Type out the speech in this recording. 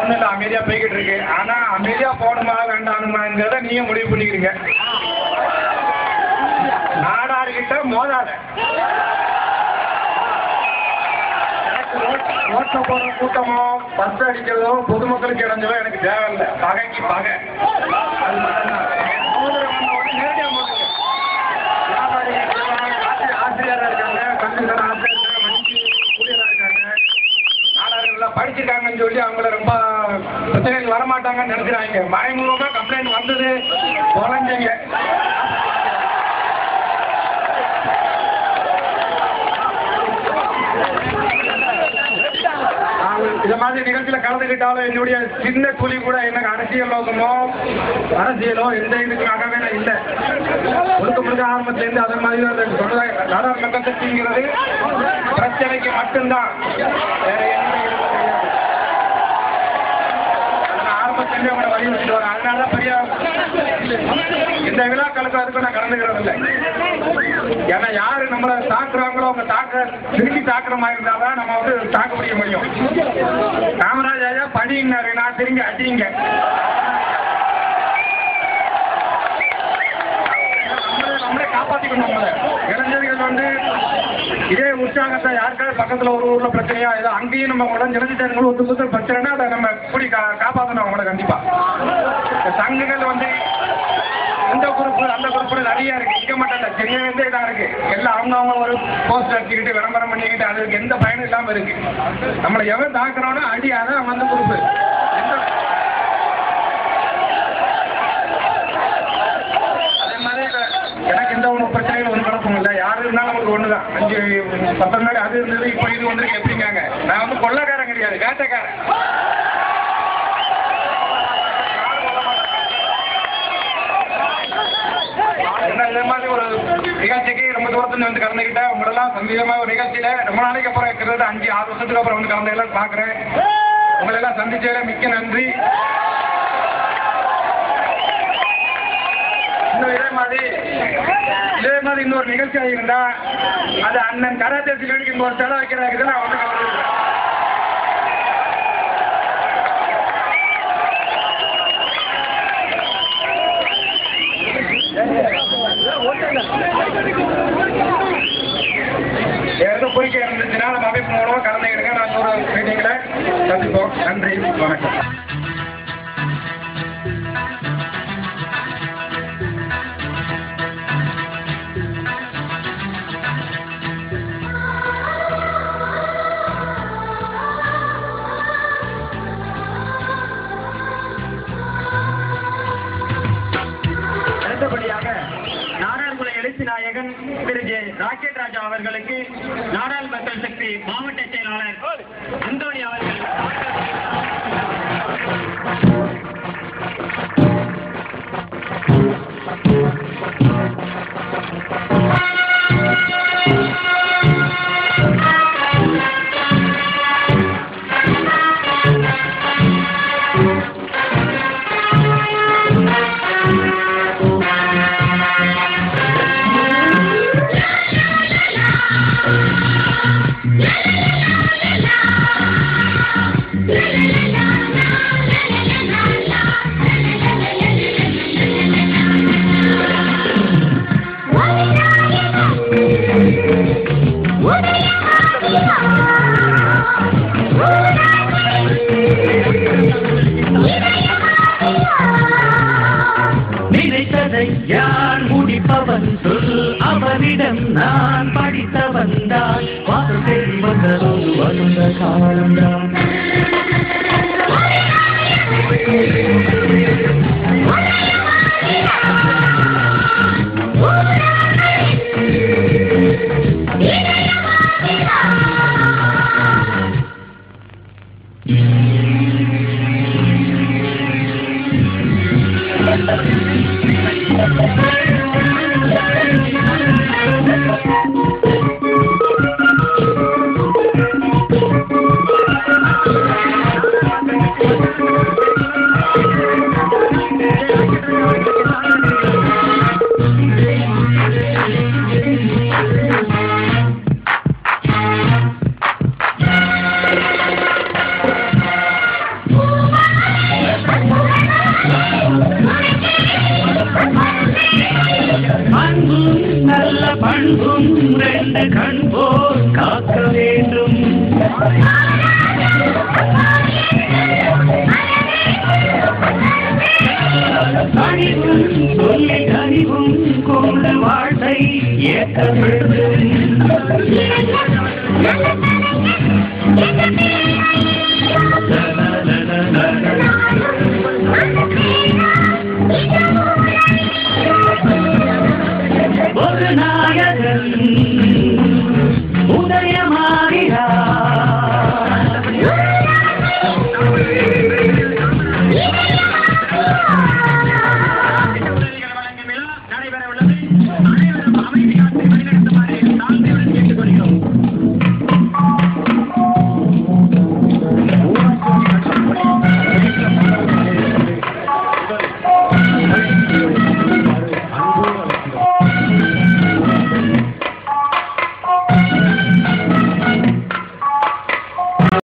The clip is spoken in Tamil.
ஒன்றும் இல்லை, அமைதியா போய்கிட்டு இருக்கு. ஆனா அமைதியா போகணுமா வேண்டானுமாங்கிறத நீங்க முடிவு பண்ணிக்கிறீங்க. நாடார்கிட்ட மோதாத. ஓட்ட போற கூட்டமோ பஸ் அடிக்கிறதோ பொதுமக்களுக்கு இடைஞ்சதோ எனக்கு தேவையில்லை. பகைக்கு பகை, அது மட்டும்தான். நேரடியாக ஆசிரியராக இருக்காங்க, கல்விக்கார ஆசிரியர் ஊழியராக இருக்காங்க, நாடார்கள்லாம் படிச்சிருக்காங்கன்னு சொல்லி அவங்கள ரொம்ப பிரச்சனைகள் வரமாட்டாங்கன்னு நினைக்கிறாங்க. மறைமுகமா கம்ப்ளைண்ட் வந்தது குறைஞ்சீங்க. இந்த மாதிரி நிகழ்ச்சியில கலந்துக்கிட்டாலும் என்னுடைய சின்ன துளி கூட எனக்கு அரசியல் நோக்கமோ அரசியலோ எந்த இதுக்காகவே இல்லை. முழுக்க முழுக்க ஆரம்பத்திலேருந்து அதே மாதிரி நாடாளுமன்ற கட்சிங்கிறது பிரச்சனைக்கு மட்டும்தான், வேற எந்த ஆரம்பத்திலேருந்து அவங்களை வலியுறுத்திட்டு வரேன். அதனால பெரிய இந்த விழாக்களுக்கு அதுக்கும் நான் கலந்துக்கிறது இல்லை. ஏன்னா யாரு நம்மளை தாக்குறாங்களோ அவங்க திரும்பி தாக்குற மாதிரி இருந்தாதான் நம்ம வந்து தாக்க முடியும். காமராஜ் ஐயா படினாரு, நான் திரும்பி அடிங்க. நம்மளே காப்பாற்றிக்கணும். நம்மளை இளைஞர்கள் வந்து இதே உற்சாகத்தை யாருக்காவது பக்கத்துல ஒரு ஊர்ல பிரச்சனையா ஏதோ அங்கேயும் நம்ம இளைஞர்கள் ஒத்து பிரச்சனைனா அதை நம்ம இப்படி காப்பாற்றணும் அவங்கள. கண்டிப்பா சங்கங்கள் வந்து இந்த குரூப் அந்த குரூப் நிறைய இருக்கு, இங்க மட்டும் இல்ல, சென்னையிலேருந்தே இதாக இருக்கு. எல்லாம் அவங்க ஒரு போஸ்ட் அடிச்சுக்கிட்டு விளம்பரம் பண்ணிக்கிட்டு அதுக்கு எந்த பயனும் இல்லாம இருக்கு. நம்மளை எவன் தாக்குறானோ அடி அதான் அந்த குரூப். அதே மாதிரி எனக்கு எந்த ஒன்று பிரச்சனைகள் ஒன்றும் குழப்பம் இல்லை. யாரு இருந்தாலும் நமக்கு ஒண்ணுதான். 5-10 நாள் அது இருந்தது, இப்போ இது வந்துருக்கு. எப்படிங்காங்க, நான் வந்து கொள்ளக்காரன் கிடையாது, வேட்டைக்காரன். இந்த மாதிரி ஒரு நிகழ்ச்சிக்கு ரொம்ப தூரத்துல வந்து கலந்துக்கிட்டேன். உங்களெல்லாம் சந்தேகமா ஒரு நிகழ்ச்சியில ரொம்ப நாளைக்கு அப்புறம் இருக்கிறது 5-6 வருஷத்துக்கு அப்புறம் வந்து கலந்துக்கலாம் பாக்குறேன். உங்களெல்லாம் சந்திச்சதுல மிக்க நன்றி. இதே மாதிரி இன்னொரு நிகழ்ச்சி ஆகியிருந்தா அது அண்ணன் கராத்தே சிலனுக்கு ஒரு தடவை வைக்கிறாங்க. நான் வந்து கலந்துக்கிறேன். ஏதோ போய்க்கு இருந்துச்சுன்னா நம்ம அமைப்பு மூலமா கலந்துக்கிடுங்க. நான் ஒரு மீட்டிங்ல சந்திப்போம். நன்றி, வணக்கம். அடுத்தபடியாக நாடாளுமன்ற எழுச்சி நாயகன் திரு ராக்கெட் ராஜா அவர்களுக்கு நாடாள் மக்கள் சக்தி மாவட்ட செயலாளர் அந்தோணி அவர்கள் நினைத்ததை யார் முடிப்பவன் சொல், அவரிடம் நான் படித்த வந்தான். வாசல் தேடி வந்ததொரு வந்த காலம்தான். இரண்டு கண் போல் காக்க வேண்டும். கனிவும் சொல்லி கனிவும் கொண்டு வாழ்வை ஏற்க வேண்டும்.